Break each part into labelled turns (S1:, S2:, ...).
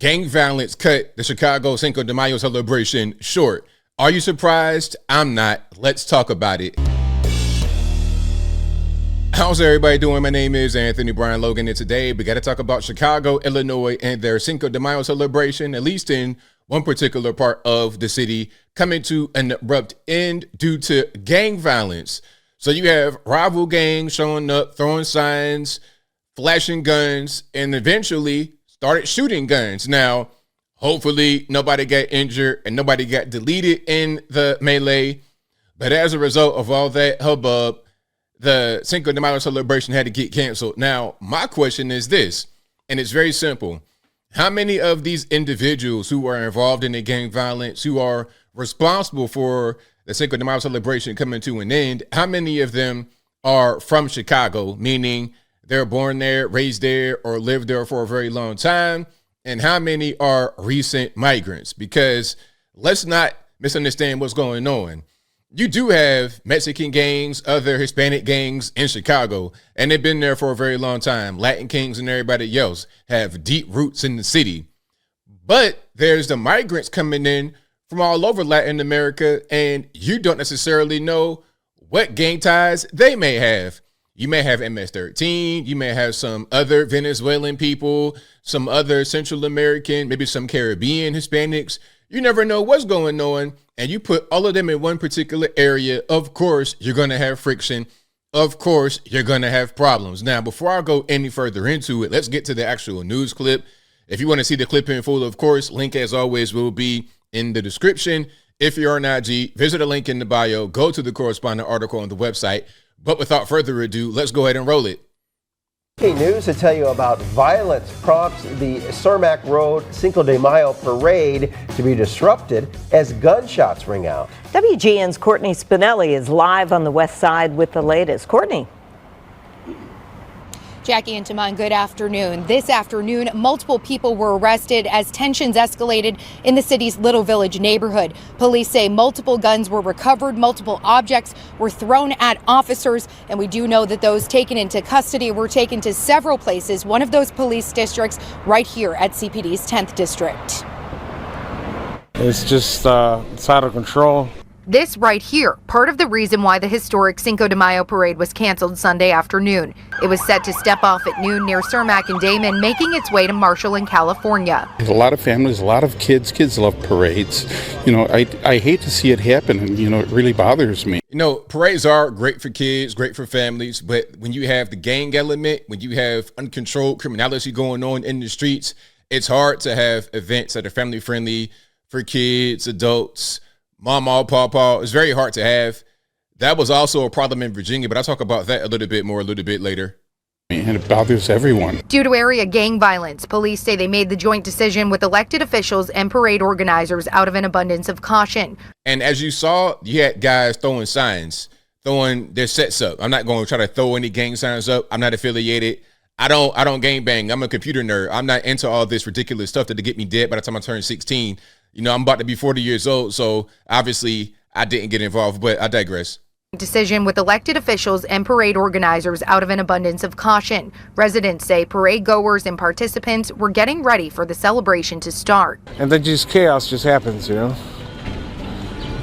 S1: gang violence cut the Chicago Cinco de Mayo celebration short. Are you surprised? I'm not. Let's talk about it. How's everybody doing? My name is Anthony Brian Logan, and today we got to talk about Chicago, Illinois, and their Cinco de Mayo celebration, at least in one particular part of the city, coming to an abrupt end due to gang violence. So you have rival gangs showing up, throwing signs, flashing guns, and eventually started shooting guns. Now, hopefully nobody got injured and nobody got deleted in the melee. But as a result of all that hubbub, the Cinco de Mayo celebration had to get canceled. Now, my question is this, and it's very simple. How many of these individuals who are involved in the gang violence, who are responsible for the Cinco de Mayo celebration coming to an end, how many of them are from Chicago, meaning they're born there, raised there, or lived there for a very long time? And how many are recent migrants? Because let's not misunderstand what's going on. You do have Mexican gangs, other Hispanic gangs in Chicago, and they've been there for a very long time. Latin kings and everybody else have deep roots in the city. But there's the migrants coming in from all over Latin America, and you don't necessarily know what gang ties they may have. You may have MS-13, you may have some other Venezuelan people, some other Central American, maybe some Caribbean Hispanics. You never know what's going on, and you put all of them in one particular area. Of course, you're going to have friction. Of course, you're going to have problems. Now, before I go any further into it, let's get to the actual news clip. If you want to see the clip in full, of course, link as always will be in the description. If you're on IG, visit the link in the bio, go to the corresponding article on the website. But without further ado, let's go ahead and roll it.
S2: Okay, news to tell you about violence prompts the Cermak Road Cinco de Mayo parade to be disrupted as gunshots ring out.
S3: WGN's Courtney Spinelli is live on the west side with the latest. Courtney.
S4: Jackie and Taman, good afternoon. This afternoon, multiple people were arrested as tensions escalated in the city's Little Village neighborhood. Police say multiple guns were recovered, multiple objects were thrown at officers, and we do know that those taken into custody were taken to several places, one of those police districts right here at CPD's 10th District.
S5: It's just it's out of control.
S4: This right here, part of the reason why the historic Cinco de Mayo parade was canceled Sunday afternoon. It was set to step off at noon near Cermak and Damon, making its way to Marshall in California.
S5: There's a lot of families, a lot of kids. Kids love parades. You know, I hate to see it happen, and, you know, it really bothers me.
S1: You know, parades are great for kids, great for families, but when you have the gang element, when you have uncontrolled criminality going on in the streets, it's hard to have events that are family friendly for kids, adults, mama, papa. It's very hard to have. That was also a problem in Virginia, but I'll talk about that a little bit later.
S5: And it bothers everyone.
S4: Due to area gang violence, police say they made the joint decision with elected officials and parade organizers out of an abundance of caution.
S1: And as you saw, you had guys throwing signs, throwing their sets up. I'm not going to try to throw any gang signs up. I'm not affiliated. I don't gang bang. I'm a computer nerd. I'm not into all this ridiculous stuff that to get me dead by the time I turn 16. You know, I'm about to be 40 years old, so obviously I didn't get involved, but I digress.
S4: Decision with elected officials and parade organizers out of an abundance of caution. Residents say parade goers and participants were getting ready for the celebration to start.
S5: And then just chaos just happens, you know.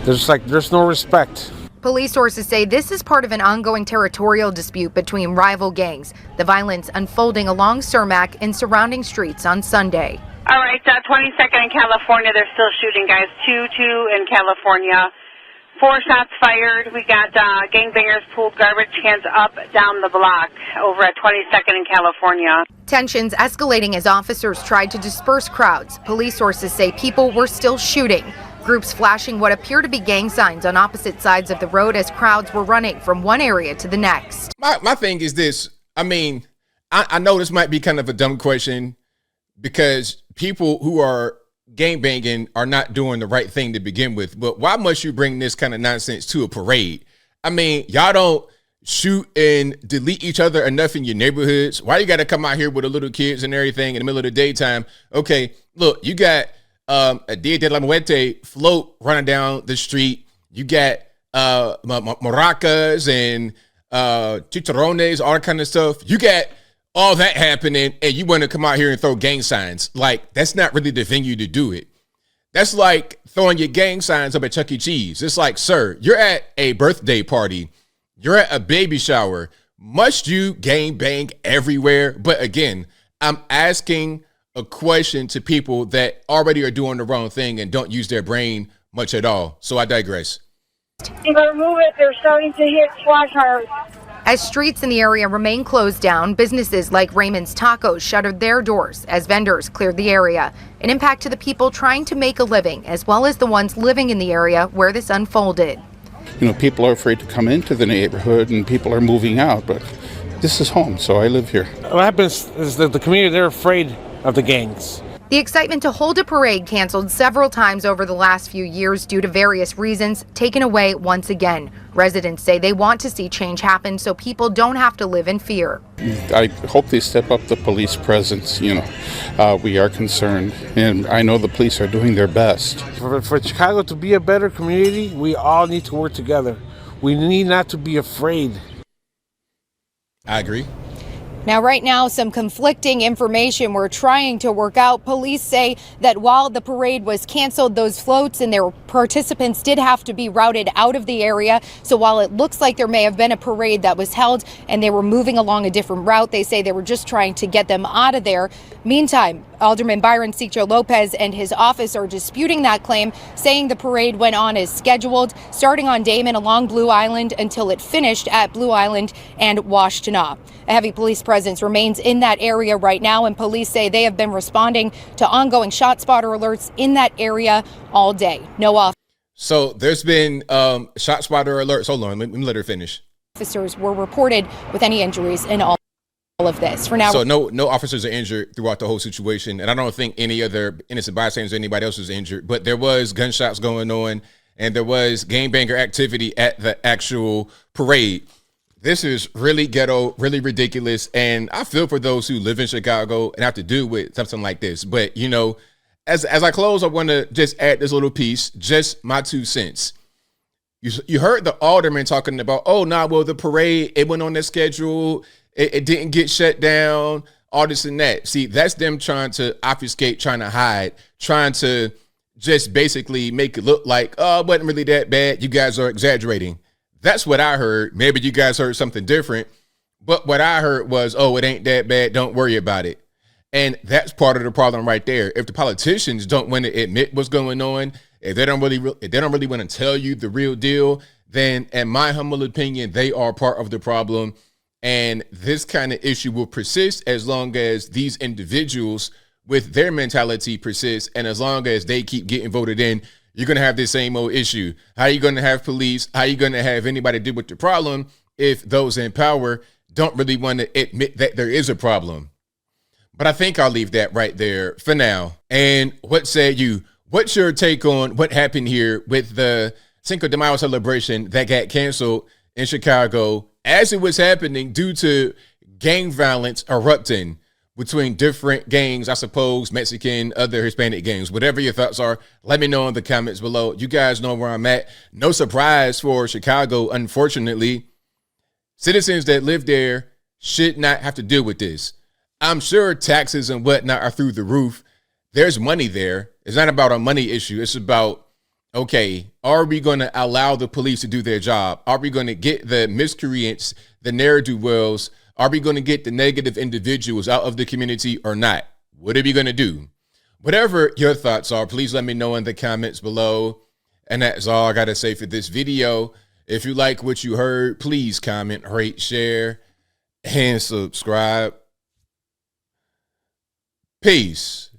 S5: There's no respect.
S4: Police sources say this is part of an ongoing territorial dispute between rival gangs. The violence unfolding along Cermak and surrounding streets on Sunday.
S6: All right, 22nd in California, they're still shooting, guys. 2-2 in California. 4 shots fired. We got gangbangers pulled garbage cans up down the block over at 22nd in California.
S4: Tensions escalating as officers tried to disperse crowds. Police sources say people were still shooting. Groups flashing what appear to be gang signs on opposite sides of the road as crowds were running from one area to the next.
S1: My thing is this. I mean, I know this might be kind of a dumb question, because people who are gangbanging are not doing the right thing to begin with. But why must you bring this kind of nonsense to a parade? I mean, y'all don't shoot and delete each other enough in your neighborhoods. Why you got to come out here with the little kids and everything in the middle of the daytime? Okay, look, you got a Dia de la Muerte float running down the street. You got maracas and chicharrones, all that kind of stuff. You got all that happening, and you want to come out here and throw gang signs. Like, that's not really the venue to do it. That's like throwing your gang signs up at Chuck E. Cheese. It's like, sir, you're at a birthday party. You're at a baby shower. Must you gang bang everywhere? But again, I'm asking a question to people that already are doing the wrong thing and don't use their brain much at all. So I digress.
S7: You better move it. They're starting to hit splash tires.
S4: As streets in the area remain closed down, businesses like Raymond's Tacos shuttered their doors as vendors cleared the area. An impact to the people trying to make a living, as well as the ones living in the area where this unfolded.
S5: You know, people are afraid to come into the neighborhood and people are moving out, but this is home, so I live here.
S8: What happens is that the community, they're afraid of the gangs.
S4: The excitement to hold a parade canceled several times over the last few years due to various reasons, taken away once again. Residents say they want to see change happen so people don't have to live in fear.
S5: I hope they step up the police presence. We are concerned, and I know the police are doing their best.
S8: For Chicago to be a better community, we all need to work together. We need not to be afraid.
S1: I agree.
S4: Now, right now, some conflicting information we're trying to work out. Police say that while the parade was canceled, those floats and their participants did have to be routed out of the area. So while it looks like there may have been a parade that was held and they were moving along a different route, they say they were just trying to get them out of there. Meantime, Alderman Byron Cicho Lopez and his office are disputing that claim, saying the parade went on as scheduled, starting on Damon along Blue Island until it finished at Blue Island and Washtenaw. A heavy police presence remains in that area right now, and police say they have been responding to ongoing shot spotter alerts in that area all day. No off.
S1: So there's been shot spotter alerts. Hold on, let me let her finish.
S4: Officers were reported with any injuries in all of this. For now,
S1: so no officers are injured throughout the whole situation, and I don't think any other innocent bystanders or anybody else was injured. But there was gunshots going on, and there was gangbanger activity at the actual parade. This is really ghetto, really ridiculous, and I feel for those who live in Chicago and have to deal with something like this. But, as I close, I want to just add this little piece, just my 2 cents. You heard the alderman talking about, the parade, it went on their schedule, it didn't get shut down, all this and that. See, that's them trying to obfuscate, trying to hide, trying to just basically make it look like, it wasn't really that bad. You guys are exaggerating. That's what I heard. Maybe you guys heard something different, but what I heard was, it ain't that bad. Don't worry about it. And that's part of the problem right there. If the politicians don't want to admit what's going on, if they don't really want to tell you the real deal, then in my humble opinion, they are part of the problem. And this kind of issue will persist as long as these individuals with their mentality persist. And as long as they keep getting voted in, you're going to have this same old issue. How are you going to have police? How are you going to have anybody deal with the problem if those in power don't really want to admit that there is a problem? But I think I'll leave that right there for now. And what say you? What's your take on what happened here with the Cinco de Mayo celebration that got canceled in Chicago as it was happening due to gang violence erupting between different gangs, I suppose, Mexican, other Hispanic gangs? Whatever your thoughts are, let me know in the comments below. You guys know where I'm at. No surprise for Chicago, unfortunately. Citizens that live there should not have to deal with this. I'm sure taxes and whatnot are through the roof. There's money there. It's not about a money issue. It's about, okay, are we going to allow the police to do their job? Are we going to get the miscreants, the ne'er-do-wells? Are we going to get the negative individuals out of the community or not? What are we going to do? Whatever your thoughts are, please let me know in the comments below. And that's all I got to say for this video. If you like what you heard, please comment, rate, share, and subscribe. Peace.